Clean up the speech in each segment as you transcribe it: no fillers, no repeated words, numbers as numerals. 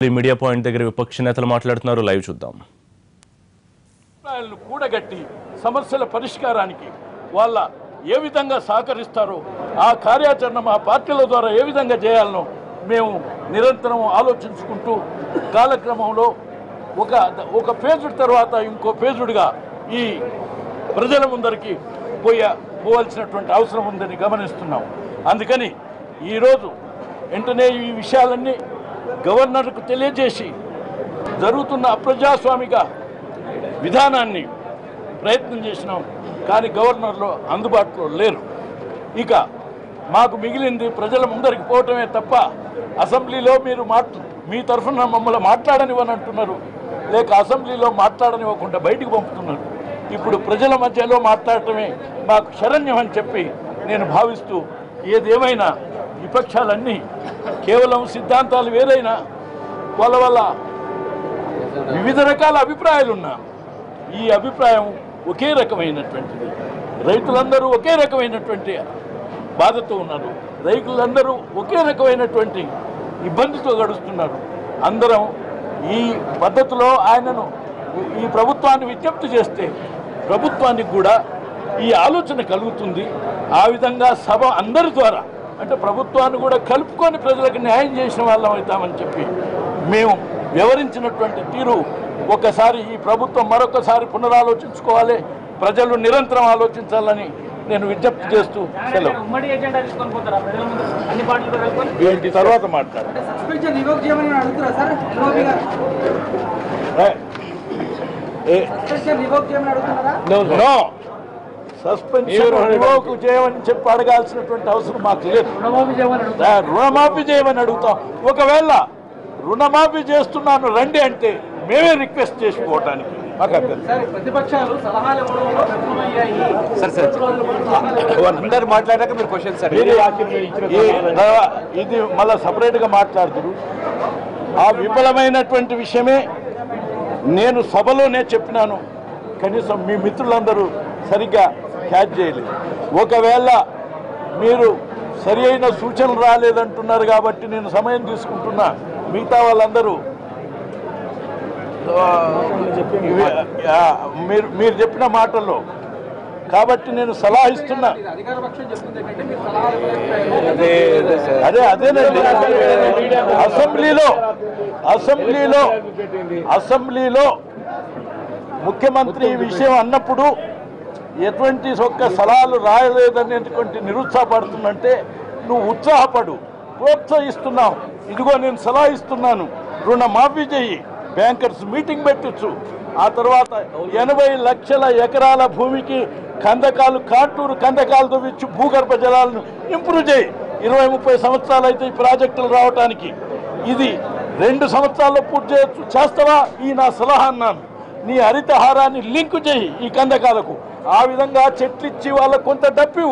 Media point దగ్గర విపక్ష నేతలు మాట్లాడుతున్నారు. లైవ్ చూద్దాం. కూడగట్టి సమస్యల పరిష్కారానికి వాళ్ళ ఏ విధంగా సహకరిస్తారో ఆ కార్యాచరణ మా పార్టీల ద్వారా ఏ విధంగా చేయాలనో మేము నిరంతరం ఆలోచించుకుంటూ కాలక్రమంలో ఒక ఫేజుడ్ తర్వాత ఇంకో ఫేజుడ్గా ఈ ప్రజల ముందరికి పోవాల్సినటువంటి అవసరం ఉందని గమనిస్తున్నాం. అందుకని ఈరోజు వెంటనే ఈ విషయాలన్నీ గవర్నర్కు తెలియజేసి జరుగుతున్న అప్రజాస్వామిక విధానాన్ని ప్రయత్నం చేసినాం. కానీ గవర్నర్లో అందుబాటులో లేరు. ఇక మాకు మిగిలింది ప్రజల ముందరికి పోవటమే తప్ప అసెంబ్లీలో మీరు మీ తరఫున మమ్మల్ని మాట్లాడనివ్వని అంటున్నారు, లేక అసెంబ్లీలో మాట్లాడనివ్వకుండా బయటికి పంపుతున్నారు. ఇప్పుడు ప్రజల మధ్యలో మాట్లాడటమే మాకు శరణ్యం అని చెప్పి నేను భావిస్తూ, ఏదేమైనా విపక్షాలన్నీ కేవలం సిద్ధాంతాలు వేరైనా వాళ్ళ వివిధ రకాల అభిప్రాయాలున్నా ఈ అభిప్రాయం ఒకే రకమైనటువంటిది. రైతులందరూ ఒకే రకమైనటువంటి బాధతో ఉన్నారు. రైతులందరూ ఒకే రకమైనటువంటి ఇబ్బందితో గడుస్తున్నారు. అందరం ఈ పద్ధతిలో ఆయనను ఈ ప్రభుత్వాన్ని విజ్ఞప్తి చేస్తే ప్రభుత్వానికి కూడా ఈ ఆలోచన కలుగుతుంది. ఆ విధంగా సభ అందరి ద్వారా అంటే ప్రభుత్వాన్ని కూడా కలుపుకొని ప్రజలకు న్యాయం చేసిన వాళ్ళం అవుతామని చెప్పి మేము వివరించినటువంటి తీరు ఒకసారి ఈ ప్రభుత్వం మరొకసారి పునరాలోచించుకోవాలి, ప్రజలు నిరంతరం ఆలోచించాలని నేను విజ్ఞప్తి చేస్తూ సెలవు. తర్వాత మాట్లాడారు. సస్పెన్షన్ రివోక్ చేయమని చెప్పి అడగాల్సినటువంటి అవసరం మాకు లేదు. రుణమాఫీ చేయమని అడుగుతాం. ఒకవేళ రుణమాఫీ చేస్తున్నాను రండి అంటే మేమే రిక్వెస్ట్ చేసుకోవటానికి అందరు మాట్లాడాక మీరు క్వశ్చన్ సార్ ఇది మళ్ళీ సపరేట్గా మాట్లాడుతున్నారు. ఆ విఫలమైనటువంటి విషయమే నేను సభలోనే చెప్పినాను. కనీసం మీ మిత్రులందరూ సరిగ్గా క్యాచ్ చేయలేదు. ఒకవేళ మీరు సరి అయిన సూచనలు రాలేదంటున్నారు కాబట్టి నేను సమయం తీసుకుంటున్నా. మిగతా వాళ్ళందరూ మీరు చెప్పిన మాటల్లో కాబట్టి నేను సలహా ఇస్తున్నా. అదేనండి అసెంబ్లీలో ముఖ్యమంత్రి ఈ విషయం అన్నప్పుడు ఎటువంటి ఒక్క సలహాలు రాయలేదనేటువంటి నిరుత్సాహపడుతుందంటే నువ్వు ఉత్సాహపడు, ప్రోత్సహిస్తున్నావు. ఇదిగో నేను సలహా ఇస్తున్నాను, రుణమాఫీ చెయ్యి, బ్యాంకర్స్ మీటింగ్ పెట్టచ్చు. ఆ తర్వాత 80 లక్షల ఎకరాల భూమికి కాంటూరు కందకాలు తవ్వించి భూగర్భ జలాలను ఇంప్రూవ్ చేయి. 20-30 సంవత్సరాలు అయితే ఈ ప్రాజెక్టులు రావడానికి. ఇది 2 సంవత్సరాల్లో పూర్తి చేయొచ్చు. చేస్తావా? ఈ నా సలహా అన్నాను. నీ హరితహారాన్ని లింక్ చేయి ఈ కందకాలకు. ఆ విధంగా చెట్లు ఇచ్చి వాళ్ళకు కొంత డబ్బు,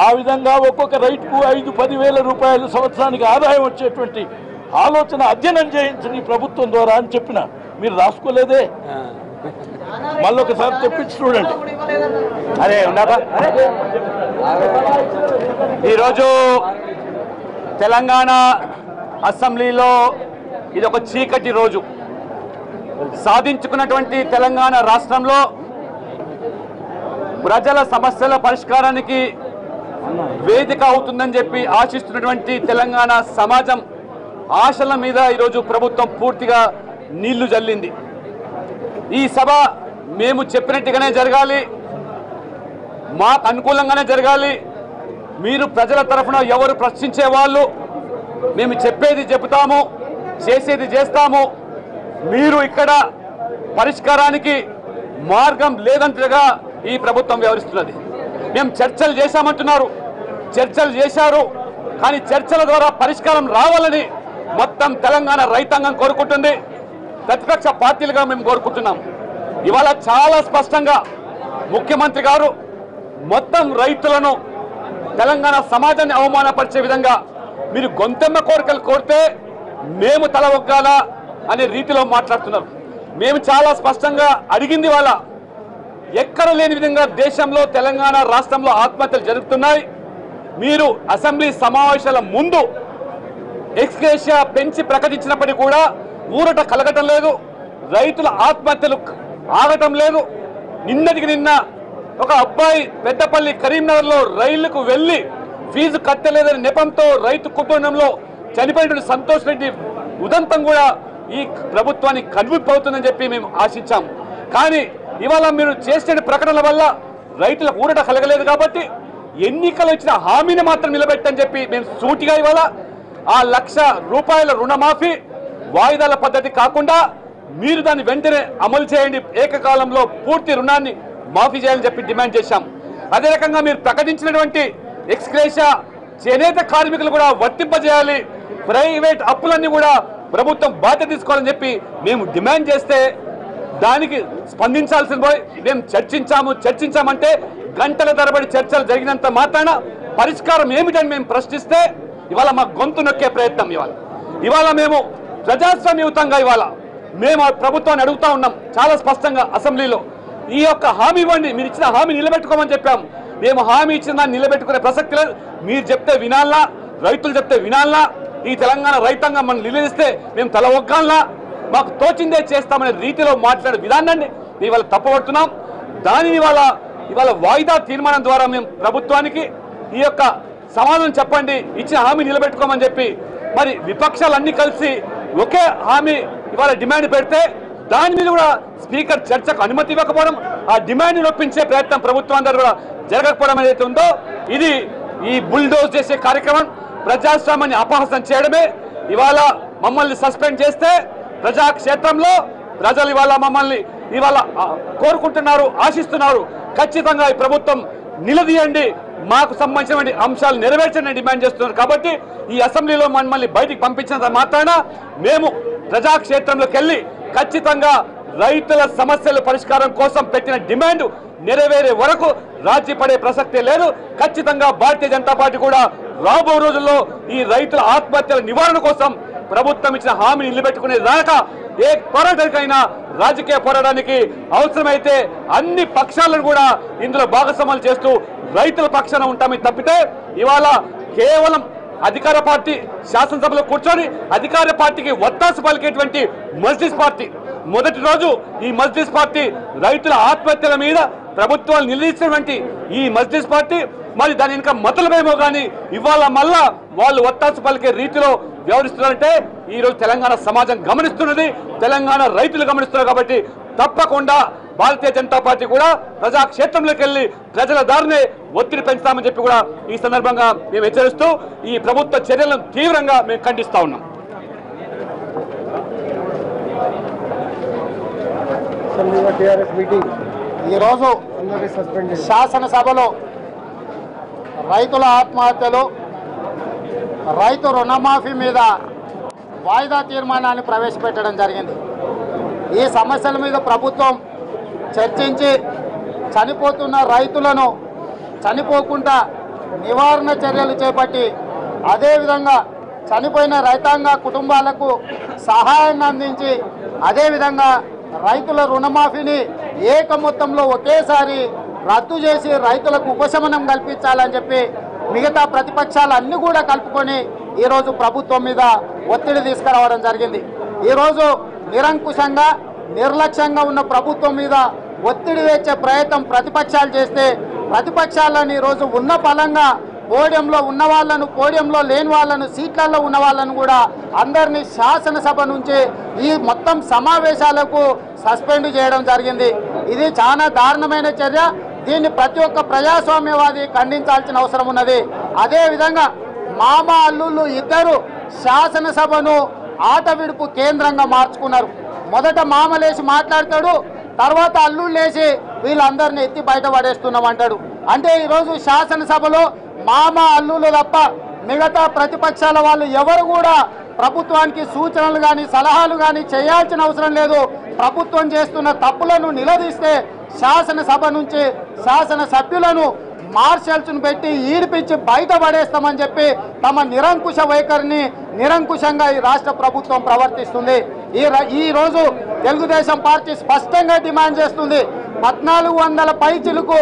ఆ విధంగా ఒక్కొక్క రైతుకు 5-10 వేల రూపాయలు సంవత్సరానికి ఆదాయం వచ్చేటువంటి ఆలోచన అధ్యయనం చేయించని ప్రభుత్వం ద్వారా అని చెప్పిన మీరు రాసుకోలేదే. మళ్ళొకసారి తెప్పించి చూడండి. అరే ఉన్నారా? ఈరోజు తెలంగాణ అసెంబ్లీలో ఇది ఒక చీకటి రోజు. సాధించుకున్నటువంటి తెలంగాణ రాష్ట్రంలో ప్రజల సమస్యల పరిష్కారానికి వేదిక అవుతుందని చెప్పి ఆశిస్తున్నటువంటి తెలంగాణ సమాజం ఆశల మీద ఈరోజు ప్రభుత్వం పూర్తిగా నీళ్లు జల్లింది. ఈ సభ మేము చెప్పినట్టుగానే జరగాలి, మాకు అనుకూలంగానే జరగాలి. మీరు ప్రజల తరఫున ఎవరు ప్రశ్నించే వాళ్ళు మేము చెప్పేది చెబుతాము, చేసేది చేస్తాము. మీరు ఇక్కడ పరిష్కారానికి మార్గం లేదంతగా ఈ ప్రభుత్వం వ్యవహరిస్తున్నది. మేము చర్చలు చేశామంటున్నారు, చర్చలు చేశారు, కానీ చర్చల ద్వారా పరిష్కారం రావాలని మొత్తం తెలంగాణ రైతాంగం కోరుకుంటుంది. ప్రతిపక్ష పార్టీలుగా మేము కోరుకుంటున్నాం. ఇవాళ చాలా స్పష్టంగా ముఖ్యమంత్రి గారు మొత్తం రైతులను, తెలంగాణ సమాజాన్ని అవమానపరిచే విధంగా మీరు గొంతెమ్మ కోరికలు కోరితే మేము తల ఒగ్గాలా అనే రీతిలో మాట్లాడుతున్నారు. మేము చాలా స్పష్టంగా అడిగింది వాళ్ళ ఎక్కడ లేని విధంగా దేశంలో తెలంగాణ రాష్ట్రంలో ఆత్మహత్యలు జరుగుతున్నాయి. మీరు అసెంబ్లీ సమావేశాల ముందు ఎక్స్గ్రేషియా పెంచి ప్రకటించినప్పటికీ కూడా ఊరట కలగటం లేదు, రైతుల ఆత్మహత్యలు ఆగటం లేదు. నిన్నటికి నిన్న ఒక అబ్బాయి పెద్దపల్లి కరీంనగర్లో రైలుకు వెళ్ళి ఫీజు కట్టలేదని నెపంతో రైతు కుటుంబంలో చనిపోయినటువంటి సంతోష్ రెడ్డి ఉదంతం కూడా ఈ ప్రభుత్వానికి కనువిప్పు అవుతుందని చెప్పి మేము ఆశించాం. కానీ ఇవాళ మీరు చేసిన ప్రకటనల వల్ల రైతులకు ఊరట కలగలేదు కాబట్టి ఎన్నికలు ఇచ్చిన హామీని మాత్రం నిలబెట్టని చెప్పి మేము సూటిగా ఇవాళ ఆ ₹1,00,000 రుణమాఫీ వాయిదాల పద్ధతి కాకుండా మీరు దాన్ని వెంటనే అమలు చేయండి, ఏకకాలంలో పూర్తి రుణాన్ని మాఫీ చేయాలని చెప్పి డిమాండ్ చేశాం. అదే రకంగా మీరు ప్రకటించినటువంటి ఎక్స్గ్రేషియా చేనేత కార్మికులు కూడా వర్తింపజేయాలి, ప్రైవేట్ అప్పులన్నీ కూడా ప్రభుత్వం బాధ్యత తీసుకోవాలని చెప్పి మేము డిమాండ్ చేస్తే దానికి స్పందించాల్సిన పోయి మేము చర్చించామంటే గంటల తరబడి చర్చలు జరిగినంత మాత్రాన పరిష్కారం ఏమిటని మేము ప్రశ్నిస్తే ఇవాళ మా గొంతు నొక్కే ప్రయత్నం ఇవాళ మేము ప్రజాస్వామ్యయుతంగా ఇవాళ మేము ప్రభుత్వాన్ని అడుగుతా ఉన్నాం చాలా స్పష్టంగా అసెంబ్లీలో, ఈ యొక్క హామీ ఇవ్వండి, మీరు ఇచ్చిన హామీ నిలబెట్టుకోమని చెప్పాం. మేము హామీ ఇచ్చిన దాన్ని నిలబెట్టుకునే ప్రసక్తి లేదు. మీరు చెప్తే వినాలా, రైతులు చెప్తే వినాలా, ఈ తెలంగాణ రైతాంగం మనం నిలదీస్తే మేము తల ఒగ్గాలా, మాకు తోచిందే చేస్తామనే రీతిలో మాట్లాడే విధానాన్ని ఇవాళ తప్పబడుతున్నాం. దానిని ఇవాళ వాయిదా తీర్మానం ద్వారా మేము ప్రభుత్వానికి ఈ యొక్క సమాధానం చెప్పండి, ఇచ్చిన హామీ నిలబెట్టుకోమని చెప్పి మరి విపక్షాలన్నీ కలిసి ఒకే హామీ ఇవాళ డిమాండ్ పెడితే దాని మీద కూడా స్పీకర్ చర్చకు అనుమతి ఇవ్వకపోవడం, ఆ డిమాండ్ని నొప్పించే ప్రయత్నం ప్రభుత్వం అందరూ కూడా జరగకపోవడం ఏదైతే ఉందో ఇది ఈ బుల్డోజ్ చేసే కార్యక్రమం ప్రజాస్వామ్యాన్ని అపహాసం చేయడమే. ఇవాళ మమ్మల్ని సస్పెండ్ చేస్తే ప్రజాక్షేత్రంలో ప్రజలు మమ్మల్ని కోరుకుంటున్నారు, ఆశిస్తున్నారు. ఖచ్చితంగా ఈ ప్రభుత్వం నిలదీయండి, మాకు సంబంధించిన అంశాలు నెరవేర్చండి డిమాండ్ చేస్తున్నారు. కాబట్టి ఈ అసెంబ్లీలో మమ్మల్ని బయటికి పంపించినంత మాత్రాన మేము ప్రజాక్షేత్రంలోకి వెళ్ళి ఖచ్చితంగా రైతుల సమస్యల పరిష్కారం కోసం పెట్టిన డిమాండ్ నెరవేరే వరకు రాజీ పడే ప్రసక్తే లేదు. ఖచ్చితంగా భారతీయ జనతా పార్టీ కూడా రాబో రోజుల్లో ఈ రైతుల ఆత్మహత్యల నివారణ కోసం ప్రభుత్వం ఇచ్చిన హామీని నిలబెట్టుకునే దాకా ఏ పోరాటానికైనా రాజకీయ పోరాటానికి అవసరమైతే అన్ని పక్షాలను కూడా ఇందులో భాగస్వాములు చేస్తూ రైతుల పక్షాన ఉంటామని తప్పితే ఇవాళ కేవలం అధికార పార్టీ శాసనసభలో కూర్చొని అధికార పార్టీకి వత్తాసు పలికేటువంటి మజ్లిస్ పార్టీ మొదటి రోజు ఈ మజ్లిస్ పార్టీ రైతుల ఆత్మహత్యల మీద ప్రభుత్వాలు నిలదీసినటువంటి ఈ మజ్లిస్ పార్టీ మరి దాని ఇంకా మతలమేమో కానీ ఇవాళ మళ్ళా వాళ్ళు వత్తాసు పలికే రీతిలో వ్యవహరిస్తున్నారంటే ఈరోజు తెలంగాణ సమాజం గమనిస్తున్నది, తెలంగాణ రైతులు గమనిస్తున్నారు. కాబట్టి తప్పకుండా భారతీయ జనతా పార్టీ కూడా ప్రజాక్షేత్రంలోకి వెళ్ళి ప్రజల దారినే ఒత్తిడి పెంచుతామని చెప్పి కూడా ఈ సందర్భంగా మేము హెచ్చరిస్తూ ఈ ప్రభుత్వ చర్యలను తీవ్రంగా మేము ఖండిస్తా ఉన్నాం. ఈరోజు శాసనసభలో రైతుల ఆత్మహత్యలు, రైతు రుణమాఫీ మీద వాయిదా తీర్మానాన్ని ప్రవేశపెట్టడం జరిగింది. ఈ సమస్యల మీద ప్రభుత్వం చర్చించి చనిపోతున్న రైతులను చనిపోకుండా నివారణ చర్యలు చేపట్టి అదేవిధంగా చనిపోయిన రైతాంగ కుటుంబాలకు సహాయాన్ని అందించి అదేవిధంగా రైతుల రుణమాఫీని ఏక మొత్తంలో ఒకేసారి రద్దు చేసి రైతులకు ఉపశమనం కల్పించాలని చెప్పి మిగతా ప్రతిపక్షాలు అన్నీ కూడా కలుపుకొని ఈరోజు ప్రభుత్వం మీద ఒత్తిడి తీసుకురావడం జరిగింది. ఈరోజు నిరంకుశంగా నిర్లక్ష్యంగా ఉన్న ప్రభుత్వం మీద ఒత్తిడి తెచ్చే ప్రయత్నం ప్రతిపక్షాలు చేస్తే ప్రతిపక్షాలను ఈరోజు ఉన్న పలంగా పోడియంలో ఉన్న వాళ్ళను, పోడియంలో లేని వాళ్ళను, సీట్లలో ఉన్న వాళ్ళను కూడా అందరినీ శాసనసభ నుంచి ఈ మొత్తం సమావేశాలకు సస్పెండ్ చేయడం జరిగింది. ఇది చాలా దారుణమైన చర్య. దీన్ని ప్రతి ఒక్క ప్రజాస్వామ్యవాది ఖండించాల్సిన అవసరం ఉన్నది. అదేవిధంగా మామ అల్లుళ్ళు ఇద్దరు శాసనసభను ఆట విడుపు కేంద్రంగా మార్చుకున్నారు. మొదట మామలేసి మాట్లాడతాడు, తర్వాత అల్లుళ్ళు లేచి వీళ్ళందరినీ ఎత్తి బయట పడేస్తున్నామంటాడు. అంటే ఈరోజు శాసనసభలో మామ అల్లుళ్ళు తప్ప మిగతా ప్రతిపక్షాల వాళ్ళు ఎవరు కూడా ప్రభుత్వానికి సూచనలు కానీ సలహాలు కానీ చేయాల్సిన అవసరం లేదు. ప్రభుత్వం చేస్తున్న తప్పులను నిలదీస్తే శాసనసభ నుంచి శాసనసభ్యులను మార్షల్స్ను పెట్టి ఈడిపించి బయట పడేస్తామని చెప్పి తమ నిరంకుశ వైఖరిని నిరంకుశంగా ఈ రాష్ట్ర ప్రభుత్వం ప్రవర్తిస్తుంది. ఈ రోజు తెలుగుదేశం పార్టీ స్పష్టంగా డిమాండ్ చేస్తుంది. 1400 పైచిలకు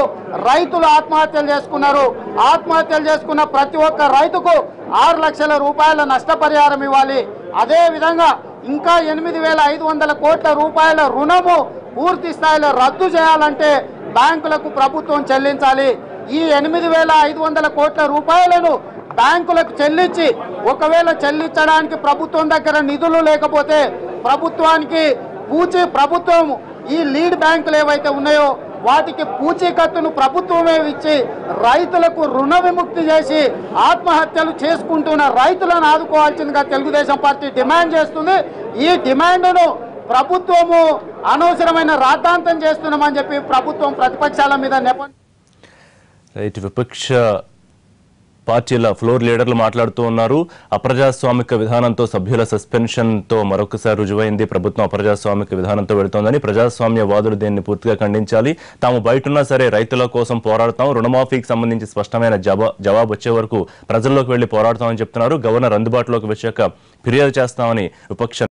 రైతులు ఆత్మహత్యలు చేసుకున్నారు. ఆత్మహత్యలు చేసుకున్న ప్రతి ఒక్క రైతుకు 6 లక్షల రూపాయల నష్టపరిహారం ఇవ్వాలి. అదేవిధంగా ఇంకా 8,500 కోట్ల రూపాయల రుణము పూర్తి స్థాయిలో రద్దు చేయాలంటే బ్యాంకులకు ప్రభుత్వం చెల్లించాలి. ఈ 8,500 కోట్ల రూపాయలను బ్యాంకులకు చెల్లించి ఒకవేళ చెల్లించడానికి ప్రభుత్వం దగ్గర నిధులు లేకపోతే ప్రభుత్వం ఈ లీడ్ బ్యాంకులు ఏవైతే ఉన్నాయో వాటికి పూచీకత్తును ప్రభుత్వమే ఇచ్చి రైతులకు రుణ విముక్తి చేసి ఆత్మహత్యలు చేసుకుంటున్న రైతులను ఆదుకోవాల్సిందిగా తెలుగుదేశం పార్టీ డిమాండ్ చేస్తుంది. ఈ డిమాండ్ను ప్రభుత్వము అనవసరమైన రాద్ధాంతం చేస్తున్నామని చెప్పి ప్రభుత్వం ప్రతిపక్షాల మీద విపక్ష పార్టీల ఫ్లోర్ లీడర్లు మాట్లాడుతూ ఉన్నారు. అప్రజాస్వామిక విధానంతో సభ్యుల సస్పెన్షన్తో మరొకసారి రుజువైంది ప్రభుత్వం అప్రజాస్వామిక విధానంతో వెళుతోందని, ప్రజాస్వామ్యవాదులు దీన్ని పూర్తిగా ఖండించాలి. తాము బయటున్నా సరే రైతుల కోసం పోరాడతాం, రుణమాఫీకి సంబంధించి స్పష్టమైన జవాబు వచ్చే వరకు ప్రజల్లోకి వెళ్లి పోరాడతామని చెప్తున్నారు. గవర్నర్ అందుబాటులోకి వచ్చాక ఫిర్యాదు చేస్తామని విపక్ష